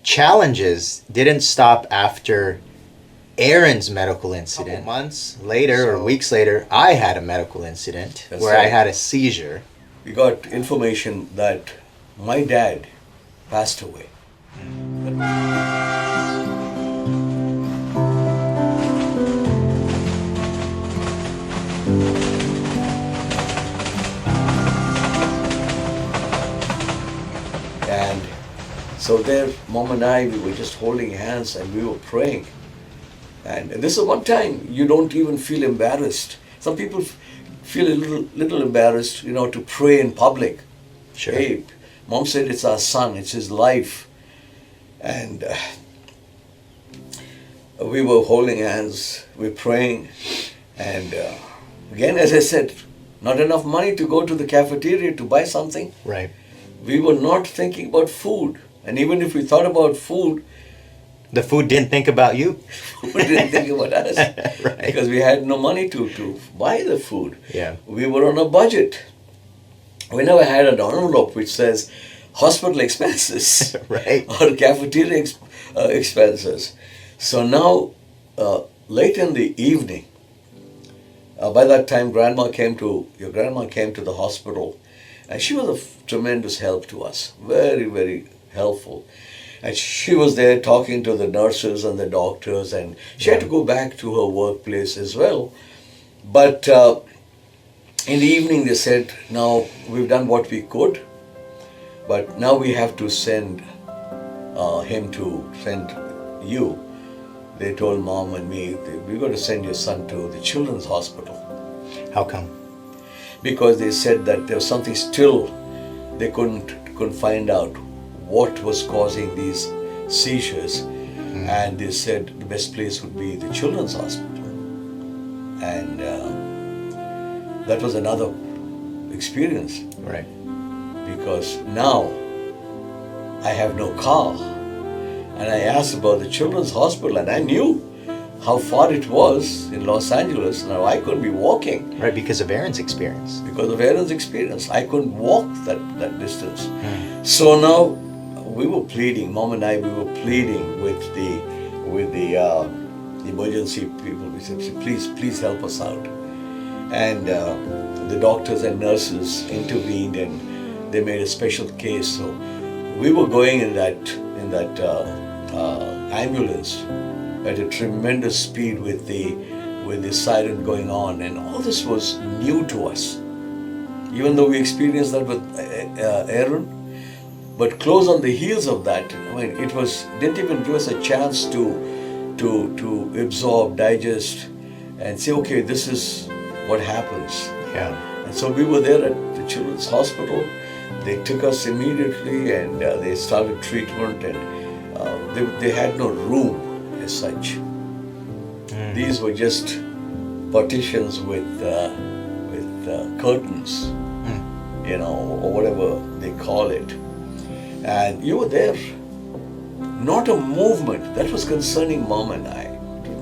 challenges didn't stop after Aaron's medical incident. Months later or weeks later, I had a medical incident where I had a seizure. We got information that my dad passed away. And so there, Mom and I, we were just holding hands and we were praying. And this is one time you don't even feel embarrassed. Some people feel a little embarrassed, to pray in public. Sure. Hey, Mom said it's our son, it's his life. And we were holding hands, we were praying. And again, as I said, not enough money to go to the cafeteria to buy something. Right. We were not thinking about food. And even if we thought about food, the food didn't think about you. We didn't think about us. Right. Because we had no money to buy the food. Yeah. We were on a budget. We never had an envelope which says hospital expenses Right. or cafeteria expenses. So now, late in the evening, by that time your grandma came to the hospital, and she was a tremendous help to us. Very, very helpful. And she was there talking to the nurses and the doctors, and she had to go back to her workplace as well. But in the evening they said, now we've done what we could, but now we have to send you. They told Mom and me, we're going to send your son to the children's hospital. How come? Because they said that there was something still, they couldn't find out what was causing these seizures. And they said the best place would be the children's hospital. And that was another experience. Right. Because now I have no car. And I asked about the children's hospital, and I knew how far it was in Los Angeles. Now I couldn't be walking. Right, because of Aaron's experience. Because of Aaron's experience. I couldn't walk that distance. So now we were pleading, Mom and I, we were pleading with the emergency people. We said, please help us out. And the doctors and nurses intervened, and they made a special case. So we were going in that ambulance at a tremendous speed with the siren going on, and all this was new to us. Even though we experienced that with Aaron, but close on the heels of that, it didn't even give us a chance to absorb, digest, and say, okay, this is what happens. Yeah. And so we were there at the Children's Hospital. They took us immediately, and they started treatment, and they had no room as such. These were just partitions with curtains, or whatever they call it. And you were there. Not a movement. That was concerning Mom and I.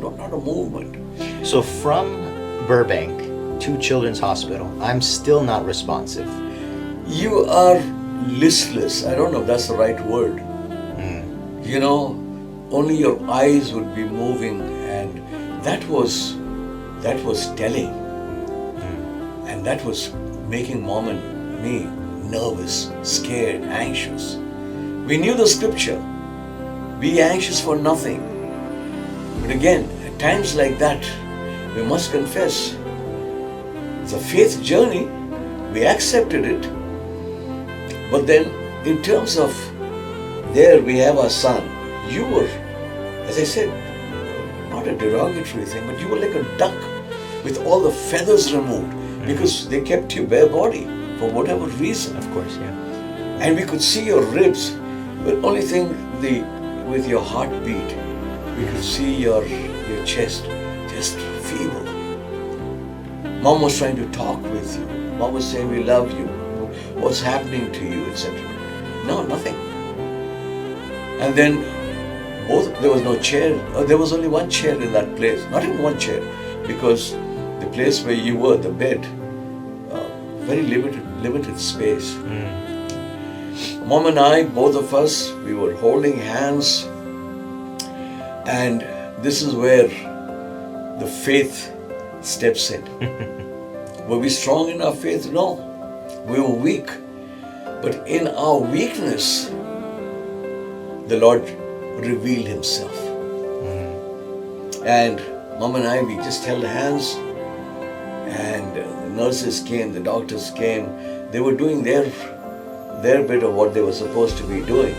Not a movement. So from Burbank to Children's Hospital, I'm still not responsive. You are listless. I don't know if that's the right word. Only your eyes would be moving, and that was telling. And that was making Mom and me nervous, scared, anxious. We knew the scripture. Be anxious for nothing. But again, at times like that, we must confess. It's a faith journey. We accepted it. But then, in terms of there we have our son. You were, as I said, not a derogatory thing, but you were like a duck with all the feathers removed because they kept you bare body for whatever reason. Of course, yeah. And we could see your ribs. The only thing, with your heartbeat, we could see your chest just feeble. Mom was trying to talk with you. Mom was saying, we love you. What's happening to you, etc. No, nothing. And then there was no chair. There was only one chair in that place. Not even one chair, because the place where you were, the bed, very limited space. Mom and I, both of us, we were holding hands, and this is where the faith steps in. Were we strong in our faith? No. We were weak. But in our weakness, the Lord revealed Himself. And Mom and I, we just held hands, and the nurses came, the doctors came. They were doing their bit of what they were supposed to be doing.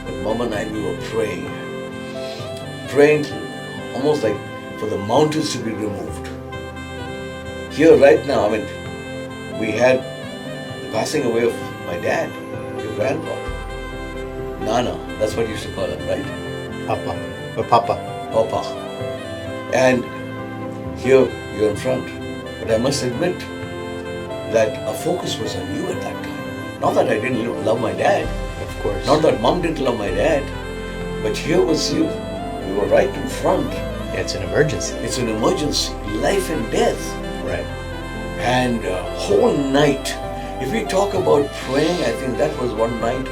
But Mom and I, we were praying almost like for the mountains to be removed. Here right now, I mean, we had the passing away of my dad, your grandpa. Nana, that's what you used to call him, right? Papa. Or Papa. Papa. And here you're in front. But I must admit that our focus was on you at that time. Not that I didn't love my dad. Of course. Not that Mom didn't love my dad. But here was you. You were right in front. Yeah, it's an emergency. It's an emergency. Life and death. Right. And whole night. If we talk about praying, I think that was one night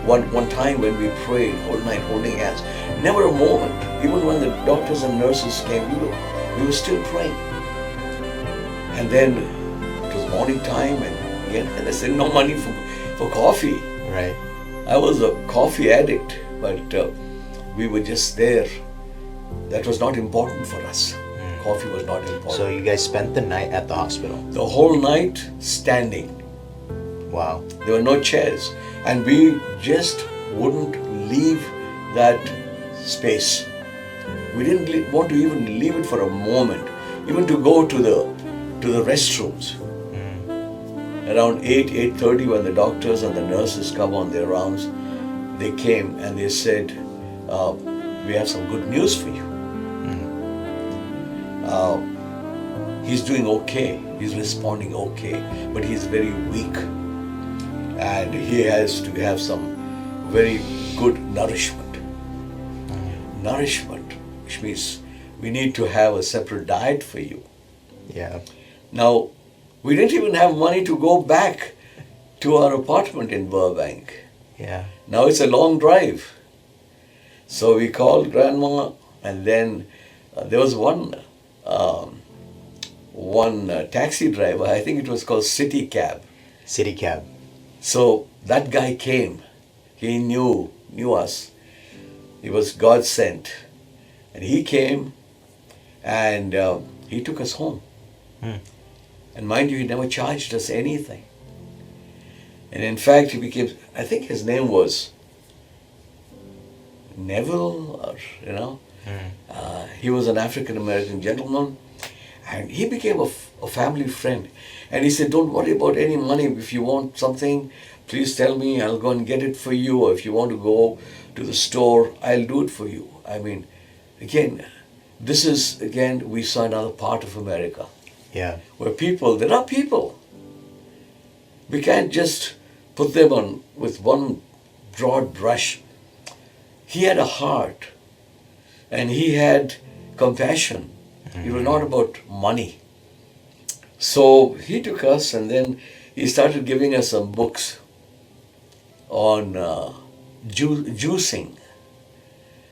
one time when we prayed, whole night holding hands. Never a moment. Even when the doctors and nurses came, we were still praying. And then it was morning time, and again, and I said, no money for coffee. Right. I was a coffee addict, but we were just there. That was not important for us. Coffee was not important. So you guys spent the night at the hospital? The whole night standing. Wow. There were no chairs. And we just wouldn't leave that space. We didn't want to even leave it for a moment. Even to go to the restrooms. Around 8:30 when the doctors and the nurses come on their rounds, they came and they said, we have some good news for you. He's doing okay. He's responding okay. But he's very weak. And he has to have some very good nourishment. Nourishment, which means we need to have a separate diet for you. Yeah. Now, we didn't even have money to go back to our apartment in Burbank. Yeah. Now it's a long drive. So we called Grandma, and then there was one taxi driver, I think it was called City Cab. City Cab. So that guy came. He knew us. He was God sent. And he came and he took us home. And mind you, he never charged us anything. And in fact, he became, I think his name was Neville, or, he was an African American gentleman. And he became a family friend. And he said, don't worry about any money. If you want something, please tell me. I'll go and get it for you. Or if you want to go to the store, I'll do it for you. I mean, again, we saw another part of America. Yeah. Where there are people. We can't just put them on with one broad brush. He had a heart. And he had compassion. It was not about money. So he took us, and then he started giving us some books on juicing.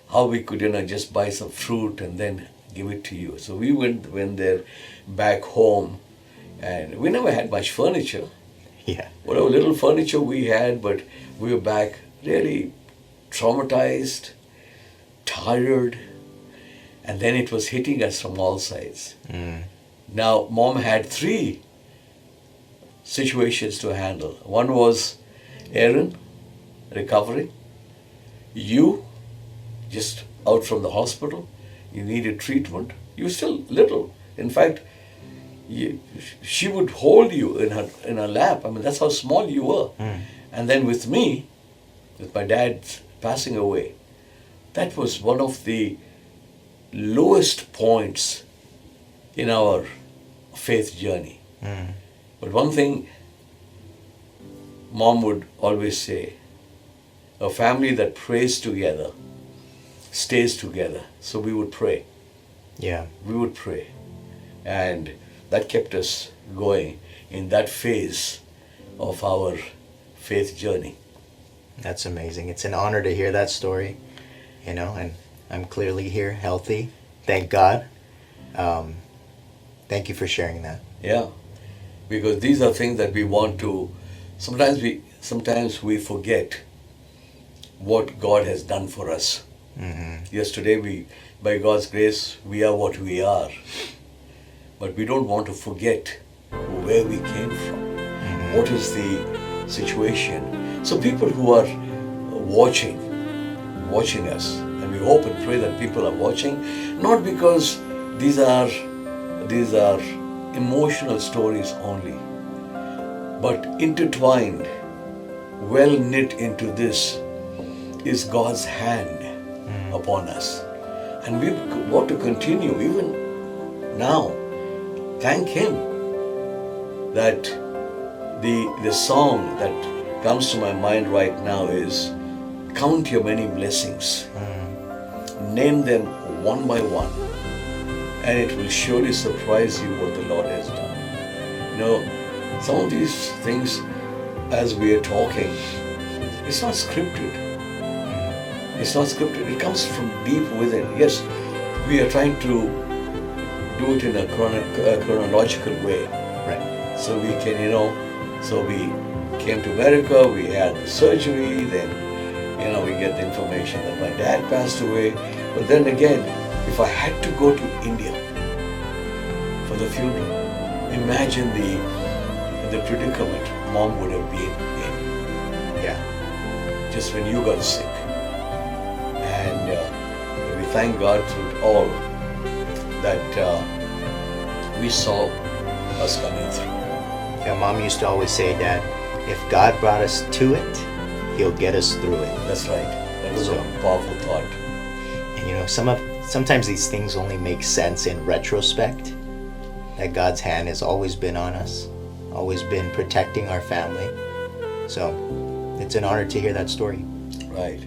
How we could, just buy some fruit and then give it to you. So we went there back home, and we never had much furniture. Yeah. Whatever little furniture we had, but we were back really traumatized, tired, and then it was hitting us from all sides. Now, Mom had 3 situations to handle. One was Aaron, recovery. You, just out from the hospital. You needed treatment. You were still little. In fact, she would hold you in her lap. I mean, that's how small you were. And then with me, with my dad passing away, that was one of the lowest points in our faith journey. But one thing Mom would always say, a family that prays together stays together. So we would pray. Yeah. We would pray. And that kept us going in that phase of our faith journey. That's amazing. It's an honor to hear that story, and I'm clearly here, healthy. Thank God. Thank you for sharing that. Yeah, because these are things that we want to. Sometimes we forget what God has done for us. Yesterday, by God's grace, we are what we are. But we don't want to forget where we came from. What is the situation? So people who are watching us, and we hope and pray that people are watching, not because these are emotional stories only, but intertwined, well knit into this is God's hand upon us. And we want to continue even now. Thank Him that the song that comes to my mind right now is Count Your Many Blessings. Name them one by one, and it will surely surprise you what the Lord has done. Some of these things, as we are talking, it's not scripted. It's not scripted. It comes from deep within. Yes, we are trying to do it in a chronological way. Right. So we can, so we came to America, we had the surgery, then, we get the information that my dad passed away. But then again, if I had to go to India for the funeral, imagine the predicament Mom would have been in. Yeah. Just when you got sick. And we thank God through it all that we saw us coming through. Yeah, Mom used to always say, Dad, if God brought us to it, He'll get us through it. That's right. That was a powerful thought. And sometimes these things only make sense in retrospect. That God's hand has always been on us, always been protecting our family. So it's an honor to hear that story. Right.